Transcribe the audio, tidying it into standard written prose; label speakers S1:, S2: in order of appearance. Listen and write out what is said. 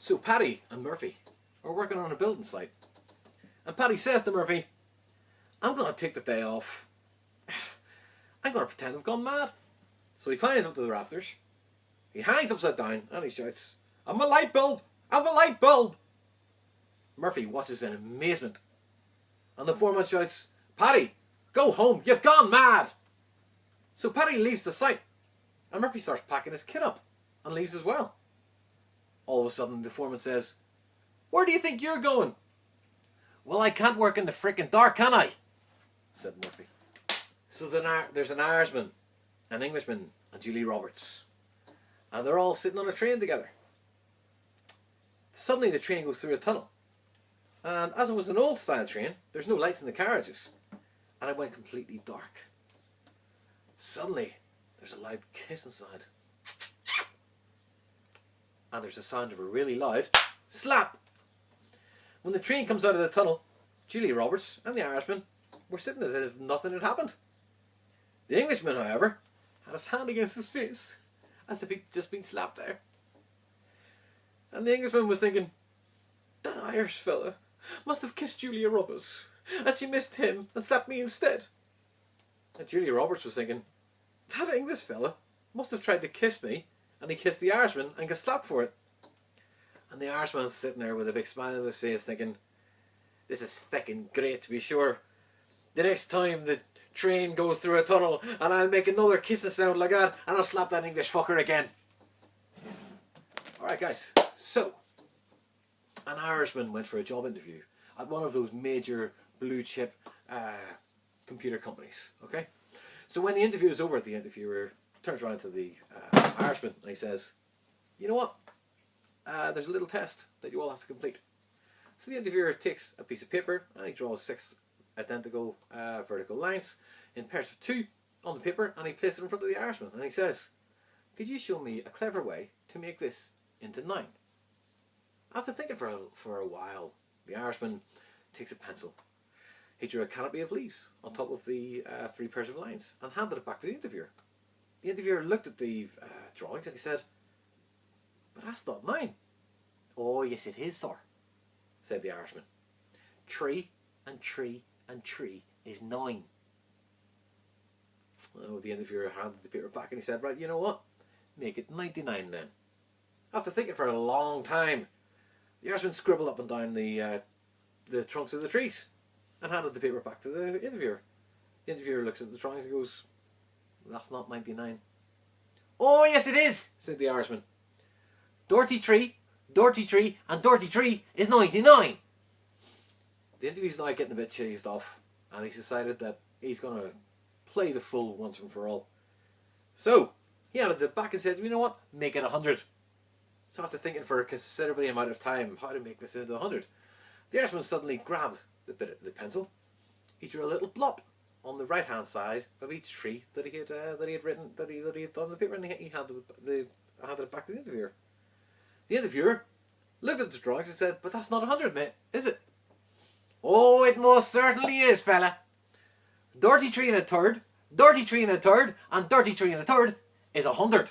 S1: So Paddy and Murphy are working on a building site. And Paddy says to Murphy, I'm going to take the day off. I'm going to pretend I've gone mad. So he climbs up to the rafters. He hangs upside down and he shouts, I'm a light bulb! I'm a light bulb! Murphy watches in amazement. And the foreman shouts, Paddy, go home, you've gone mad! So Paddy leaves the site. And Murphy starts packing his kit up and leaves as well. All of a sudden the foreman says, where do you think you're going? Well, I can't work in the frickin' dark, can I? Said Murphy. So there's an Irishman, an Englishman, and Julie Roberts. And they're all sitting on a train together. Suddenly the train goes through a tunnel. And as it was an old style train, there's no lights in the carriages. And it went completely dark. Suddenly, there's a loud kiss inside. And there's the sound of a really loud slap. When the train comes out of the tunnel, Julie Roberts and the Irishman were sitting as if nothing had happened. The Englishman, however, had his hand against his face, as if he'd just been slapped there. And the Englishman was thinking, that Irish fella must have kissed Julia Roberts, and she missed him and slapped me instead. And Julia Roberts was thinking, that English fella must have tried to kiss me, and he kissed the Irishman and got slapped for it. And the Irishman's sitting there with a big smile on his face thinking, this is feckin' great to be sure. The next time the train goes through a tunnel and I'll make another kissing sound like that and I'll slap that English fucker again. Alright guys, so an Irishman went for a job interview at one of those major blue chip computer companies. Okay, so when the interview is over, the interviewer turns around to the Irishman and he says, you know what? There's a little test that you all have to complete. So the interviewer takes a piece of paper and he draws 6 identical vertical lines in pairs of 2 on the paper, and he places it in front of the Irishman and he says, could you show me a clever way to make this into 9? After thinking for a while, the Irishman takes a pencil. He drew a canopy of leaves on top of the 3 pairs of lines and handed it back to the interviewer. The interviewer looked at the drawings and he said, but that's not 9. Oh yes it is, sir, said the Irishman. 3 and 3 and 3 is 9. Well, the interviewer handed the paper back and he said, right, you know what? Make it 99 then. After thinking for a long time, the Irishman scribbled up and down the trunks of the trees and handed the paper back to the interviewer. The interviewer looks at the drawings and goes, that's not 99. Oh yes it is, said the Irishman. Dirty tree, and dirty tree is 99. The interview's now getting a bit cheesed off, and he's decided that he's going to play the fool once and for all. So he handed it back and said, you know what, make it 100. So after thinking for a considerable amount of time how to make this into 100, the Irishman suddenly grabbed the pencil. He drew a little blop on the right hand side of each tree that he had done on the paper, and he handed it back to the interviewer. The interviewer looked at the drawings and said, but that's not 100, mate, is it? Oh, it most certainly is, fella. Dirty tree and a third, dirty tree and a third, and dirty tree and a third is 100.